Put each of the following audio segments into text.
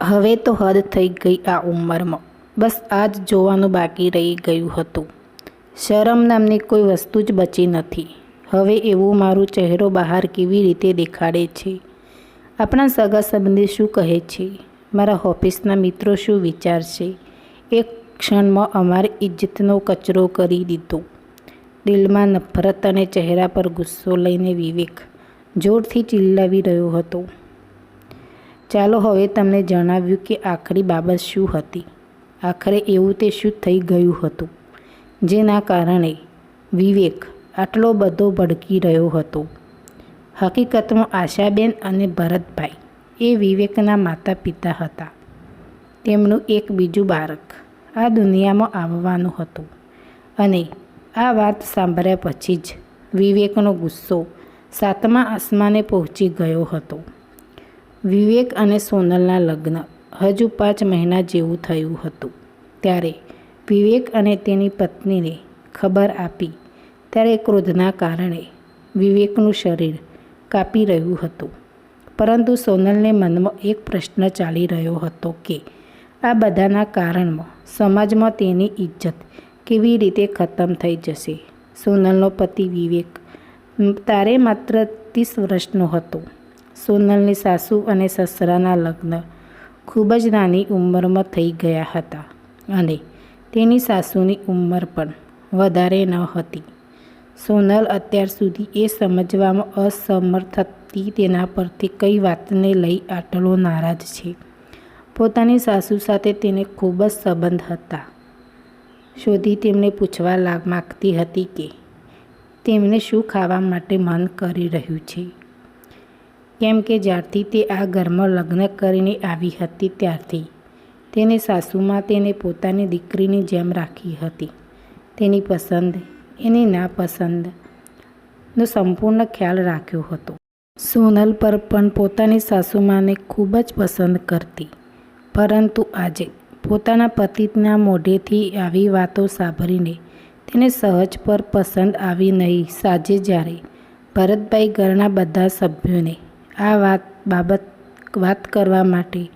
હવે તો હદ થઈ ગઈ આ ઉંમરમાં. બસ આ જ જોવાનું બાકી રહી ગયું હતું. શરમ નામની કોઈ વસ્તુ જ બચી નથી. હવે એવું મારું ચહેરો બહાર કેવી રીતે દેખાડે છે? આપણા સગા સંબંધી શું કહે છે? મારા ઓફિસના મિત્રો શું વિચારશે? એક ક્ષણમાં અમારી ઇજ્જતનો કચરો કરી દીધો. દિલમાં નફરત અને ચહેરા પર ગુસ્સો લઈને વિવેક જોરથી ચિલ્લાવી રહ્યો હતો. ચાલો હવે તમને જણાવ્યું કે આખરી બાબત શું હતી. આખરે એવું તે શું થઈ ગયું હતું જેના કારણે વિવેક આટલો બધો ભડકી રહ્યો હતો. હકીકતમાં આશાબેન અને ભરતભાઈ એ વિવેકના માતા પિતા હતા. તેમનું એક બીજું બાળક આ દુનિયામાં આવવાનું હતું અને આ વાત સાંભળ્યા પછી જ વિવેકનો ગુસ્સો સાતમા આસમાને પહોંચી ગયો હતો. વિવેક અને સોનલના લગ્ન હજુ 5 મહિના જેવું થયું હતું ત્યારે વિવેક અને તેની પત્નીને ખબર આપી ત્યારે ક્રોધના કારણે વિવેકનું શરીર કાપી રહ્યું હતું. પરંતુ સોનલને મનમાં એક પ્રશ્ન ચાલી રહ્યો હતો કે આ બધાના કારણમાં સમાજમાં તેની ઇજ્જત કેવી રીતે ખતમ થઈ જશે. સોનલનો પતિ વિવેક તારે માત્ર 30 વર્ષનો હતો. સોનલની સાસુ અને સસરાના લગ્ન ખૂબ જ નાની ઉંમરમાં થઈ ગયા હતા અને તેની સાસુની ઉંમર પણ વધારે ન હતી. સોનલ અત્યાર સુધી એ સમજવામાં અસમર્થ હતી તેના પરથી કઈ વાતને લઈ આટલો નારાજ છે. પોતાની સાસુ સાથે તેને ખૂબ જ સંબંધ હતા. શોધી તેમને પૂછવા માગતી હતી કે તેમને શું ખાવા માટે મન કરી રહ્યું છે. કેમ કે જ્યારથી તે આ ઘરમાં લગ્ન કરીને આવી હતી ત્યારથી તેની સાસુમાં તેને પોતાની દીકરીની જેમ રાખી હતી. તેની પસંદ એની નાપસંદનો સંપૂર્ણ ખ્યાલ રાખ્યો હતો. સોનલ પર પણ પોતાની સાસુમાને ખૂબ જ પસંદ કરતી. પરંતુ આજે પોતાના પતિના મોઢેથી આવી વાતો સાંભળીને તેને સહજ પર પસંદ આવી નહીં. સાંજે જ્યારે ભરતભાઈ ઘરના બધા સભ્યોને આ વાત કરવા માટે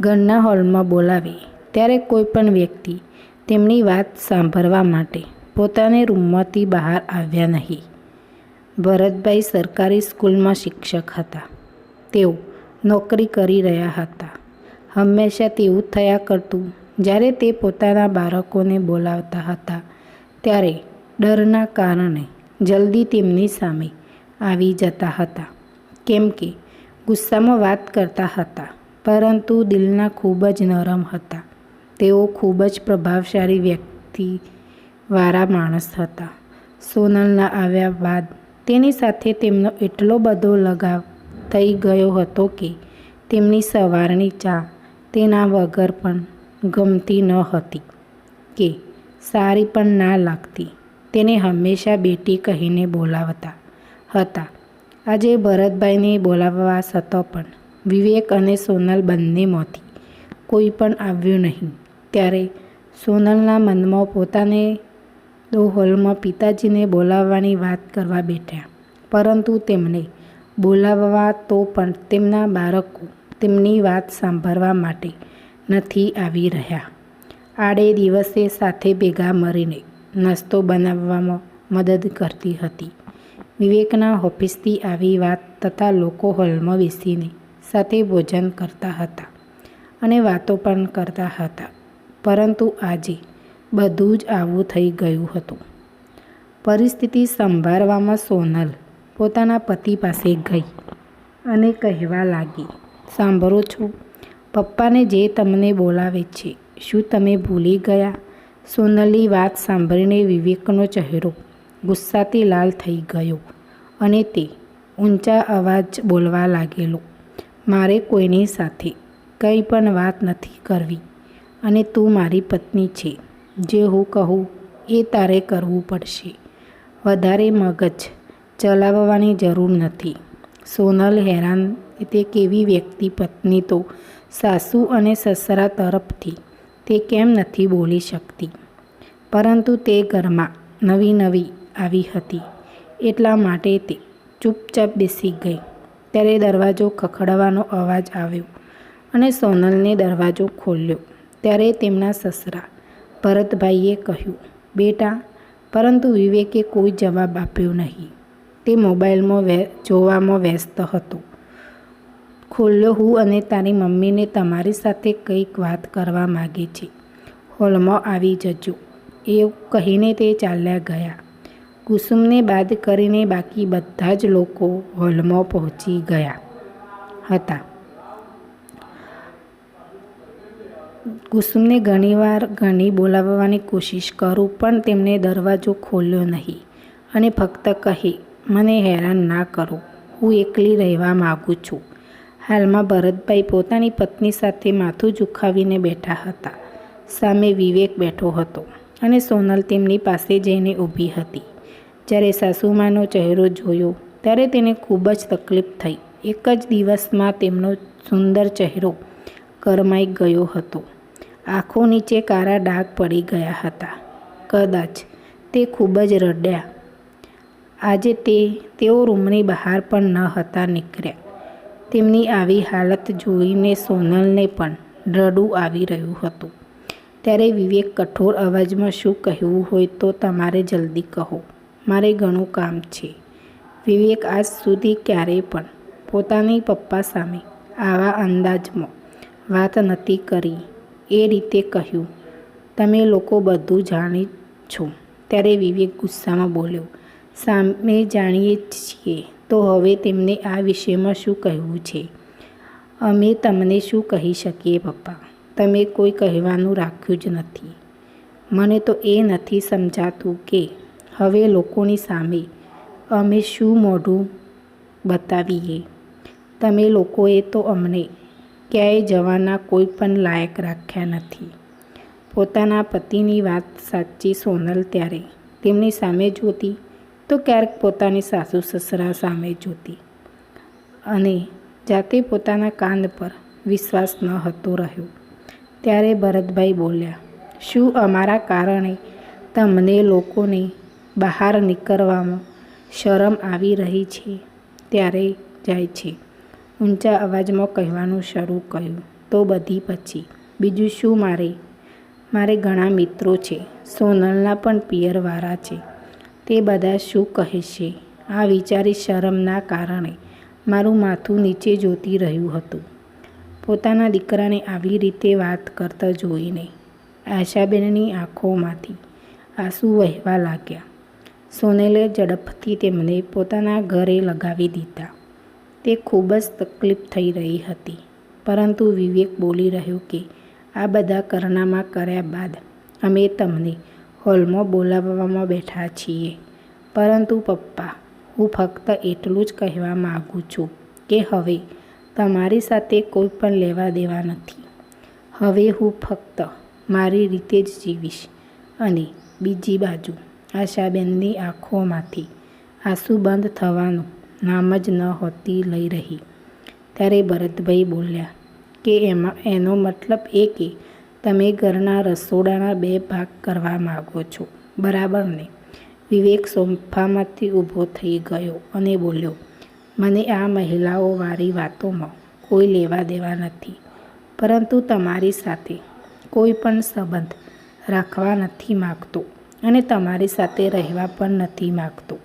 ઘરના હોલમાં બોલાવે ત્યારે કોઈ પણ વ્યક્તિ તેમની વાત સાંભળવા માટે પોતાની રૂમમાંથી બહાર આવ્યા નહીં. ભરતભાઈ સરકારી સ્કૂલમાં શિક્ષક હતા. તેઓ નોકરી કરી રહ્યા હતા. હંમેશા તેવું થયા કરતું જ્યારે તે પોતાના બાળકોને બોલાવતા હતા ત્યારે ડરના કારણે જલ્દી તેમની સામે આવી જતા હતા. કેમ કે ગુસ્સામાં વાત કરતા હતા પરંતુ દિલના ખૂબ જ નરમ હતા. તેઓ ખૂબ જ પ્રભાવશાળી વ્યક્તિવાળા માણસ હતા. સોનલના આવ્યા બાદ તેની સાથે તેમનો એટલો બધો લગાવ થઈ ગયો હતો કે તેમની સવારની ચા તેના વગર પણ ગમતી ન હતી કે સારી પણ ના લાગતી. તેને હંમેશા બેટી કહીને બોલાવતા હતા. આજે ભરતભાઈને બોલાવવા છતાં પણ વિવેક અને સોનલ બંનેમાંથી કોઈ પણ આવ્યું નહીં. ત્યારે સોનલના મનમાં પોતાને હોલમાં પિતાજીને બોલાવવાની વાત કરવા બેઠા. પરંતુ તેમને બોલાવવા તો પણ તેમના બાળકો તેમની વાત સાંભળવા માટે નથી આવી રહ્યા. આડે દિવસે સાથે ભેગા મળીને નાસ્તો બનાવવામાં મદદ કરતી હતી. વિવેકના ઓફિસથી આવી વાત તથા લોકો હોલમાં બેસીને સાથે ભોજન કરતા હતા અને વાતો પણ કરતા હતા. પરંતુ આજે બધું જ આવું થઈ ગયું હતું. પરિસ્થિતિ સંભાળવામાં સોનલ પોતાના પતિ પાસે ગઈ અને કહેવા લાગી, સાંભળો છો, પપ્પાને જે તમને બોલાવે છે, શું તમે ભૂલી ગયા? સોનલની વાત સાંભળીને વિવેકનો ચહેરો ગુસ્સાથી લાલ થઈ ગયો અને તે ઊંચા અવાજ બોલવા લાગેલો, મારે કોઈની સાથે કંઈ પણ વાત નથી કરવી અને તું મારી પત્ની છે. જે હું કહું એ તારે કરવું પડશે. વધારે મગજ ચલાવવાની જરૂર નથી. સોનલ હેરાન તે કેવી વ્યક્તિ પત્ની તો સાસુ અને સસરા તરફથી તે કેમ નથી બોલી શકતી. પરંતુ તે ઘરમાં નવી આવી હતી એટલા માટે તે ચૂપચાપ બેસી ગઈ. ત્યારે દરવાજો ખખડવાનો અવાજ આવ્યો અને સોનલને દરવાજો ખોલ્યો ત્યારે તેમના સસરા ભરતભાઈએ કહ્યું, બેટા, પરંતુ વિવેકે કોઈ જવાબ આપ્યો નહીં. તે મોબાઈલમાં જોવામાં વ્યસ્ત હતો. ખોલ્યો, હું અને તારી મમ્મીને તમારી સાથે કંઈક વાત કરવા માગે છે. હોલમાં આવી જજો. એવું કહીને તે ચાલ્યા ગયા. કુસુમને બાદ કરીને બાકી બધા જ લોકો હોલમાં પહોંચી ગયા હતા. કુસુમને ઘણી બોલાવવાની કોશિશ કરું પણ તેમણે દરવાજો ખોલ્યો નહીં અને ફક્ત કહે, મને હેરાન ના કરો, હું એકલી રહેવા માગું છું. હાલમાં ભરતભાઈ પોતાની પત્ની સાથે માથું ઝુકાવીને બેઠા હતા. સામે વિવેક બેઠો હતો અને સોનલ તેમની પાસે જઈને ઊભી હતી. જ્યારે સાસુમાનો ચહેરો જોયો ત્યારે તેને ખૂબ જ તકલીફ થઈ. એક જ દિવસમાં તેમનો સુંદર ચહેરો ગરમાઈ ગયો હતો. આંખો નીચે કાળા ડાઘ પડી ગયા હતા. કદાચ તે ખૂબ જ રડ્યા. આજે તેઓ રૂમની બહાર પણ ન હતા નીકળ્યા. તેમની આવી હાલત જોઈને સોનલને પણ રડવું આવી રહ્યું હતું. ત્યારે વિવેક કઠોર અવાજમાં, શું કહેવું હોય તો તમારે જલ્દી કહો, મારે ઘણું કામ છે. વિવેક આજ સુધી ક્યારેય પણ પોતાની પપ્પા સામે આવા અંદાજમાં વાત નથી કરી. એ રીતે કહ્યું, તમે લોકો બધું જાણી છો. ત્યારે વિવેક ગુસ્સામાં બોલ્યો, સામે જાણીએ છીએ તો હવે તેમને આ વિષયમાં શું કહેવું છે? અમે તમને શું કહી શકીએ પપ્પા? તમે કોઈ કહેવાનું રાખ્યું જ નથી. મને તો એ નથી સમજાતું કે હવે લોકોની સામે અમે શું મોઢું બતાવીએ. તમે લોકોએ તો અમને ક્યાંય જવાના કોઈ પણ લાયક રાખ્યા નથી. પોતાના પતિની વાત સાચી સોનલ ત્યારે તેમની સામે જોતી તો ક્યારેક પોતાની સાસુ સસરા સામે જોતી અને જાતે પોતાના કાન પર વિશ્વાસ ન હતો રહ્યો. ત્યારે ભરતભાઈ બોલ્યા, શું અમારા કારણે તમને લોકોને બહાર નીકળવામાં શરમ આવી રહી છે? ત્યારે જાય છે ઊંચા અવાજમાં કહેવાનું શરૂ કર્યું, તો બધી પછી બીજું શું? મારે ઘણા મિત્રો છે. સોનલના પણ પિયરવાળા છે. તે બધા શું કહેશે? આ વિચારી શરમના કારણે મારું માથું નીચે જોતી રહ્યું હતું. પોતાના દીકરાને આવી રીતે વાત કરતા જોઈને આશાબેનની આંખોમાંથી આંસુ વહેવા લાગ્યા. સોનલે ઝડપથી તેમને પોતાના ઘરે લગાવી દીધા. તે ખૂબ જ તકલીફ થઈ રહી હતી, પરંતુ વિવેક બોલી રહ્યો કે આ બધા કારનામા કર્યા બાદ અમે તમને હોલમાં બોલાવવામાં બેઠા છીએ. પરંતુ પપ્પા, હું ફક્ત એટલું જ કહેવા માગું છું કે હવે તમારી સાથે કોઈ પણ લેવા દેવા નથી. હવે હું ફક્ત મારી રીતે જ જીવીશ. અને બીજી બાજુ આશાબેનની આંખોમાંથી આંસુ બંધ થવાનું નામ જ નહોતી લઈ રહી. ત્યારે ભરતભાઈ બોલ્યા કે એનો મતલબ એ કે તમે ઘરના રસોડાના 2 ભાગ કરવા માગો છો, બરાબર ને? વિવેક સોફામાંથી ઊભો થઈ ગયો અને બોલ્યો, મને આ મહિલાઓવાળી વાતોમાં કોઈ લેવા દેવા નથી, પરંતુ તમારી સાથે કોઈ પણ સંબંધ રાખવા નથી માગતો અને તમારી સાથે રહેવા પણ નથી માગતો.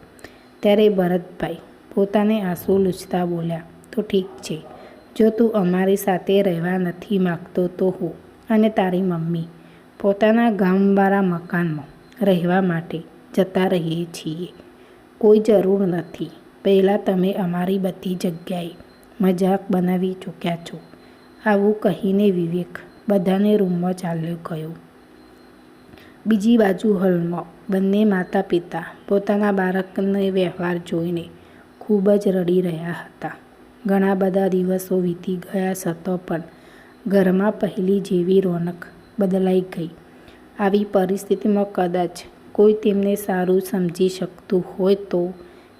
ત્યારે ભરતભાઈ પોતાને આંસુ લૂછતા બોલ્યા, તો ઠીક છે, જો તું અમારી સાથે રહેવા નથી માગતો તો હું અને તારી મમ્મી પોતાના ગામવાળા મકાનમાં રહેવા માટે જતા રહીએ છીએ. કોઈ જરૂર નથી. પહેલાં તમે અમારી બધી જગ્યાએ મજાક બનાવી ચૂક્યા છો. આવું કહીને વિવેક બધાને રૂમમાં ચાલ્યો ગયો. બીજી બાજુ હોલમાં બંને માતા પિતા પોતાના બાળકનો વ્યવહાર જોઈને ખૂબ જ રડી રહ્યા હતા. ઘણા બધા દિવસો વીતી ગયા છતાં પણ ઘરમાં પહેલી જેવી રોનક બદલાઈ ગઈ. આવી પરિસ્થિતિમાં કદાચ કોઈ તેમને સારું સમજી શકતું હોય તો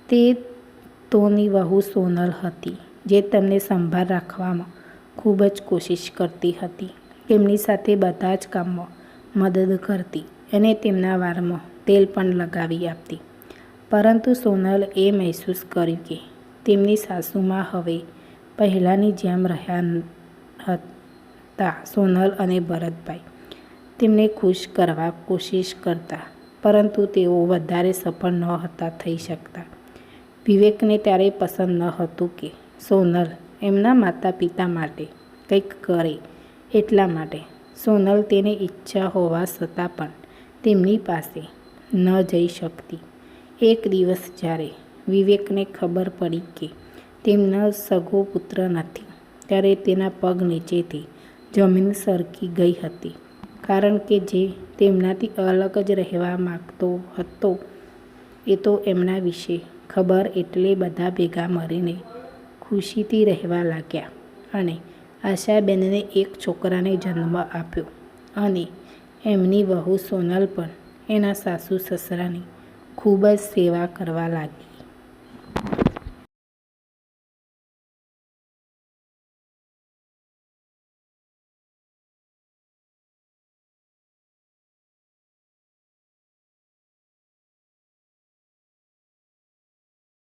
તે તોની વહુ સોનલ હતી, જે તેમને સંભાળ રાખવામાં ખૂબ જ કોશિશ કરતી હતી. તેમની સાથે બધા જ કામમાં મદદ કરતી અને તેમના વાળમાં તેલ પણ લગાવી આપતી. પરંતુ સોનલ એ મહેસૂસ કર્યું કે તેમની સાસુમાં હવે પહેલાંની જેમ રહ્યા હતા સોનલ અને ભરતભાઈ. તેમને ખુશ કરવા કોશિશ કરતા, પરંતુ તેઓ વધારે સફળ ન હતા થઈ શકતા. વિવેકને ત્યારે પસંદ ન હતું કે સોનલ એમના માતા પિતા માટે કંઈક કરે, એટલા માટે સોનલ તેની ઈચ્છા હોવા છતાં પણ તેમની પાસે ન જઈ શકતી. એક દિવસ જ્યારે વિવેકને ખબર પડી કે તેમનો સગો પુત્ર નથી, ત્યારે તેના પગ નીચેથી જમીન સરકી ગઈ હતી. કારણ કે જે તેમનાથી અલગ જ રહેવા માંગતો હતો એ તો એમના વિશે ખબર એટલે બધા ભેગા મળીને ખુશીથી રહેવા લાગ્યા અને આશાબેનને એક છોકરાને જન્મ આપ્યો અને એમની વહુ સોનલ પણ એના સાસુ સસરાની ખૂબ જ સેવા કરવા લાગી.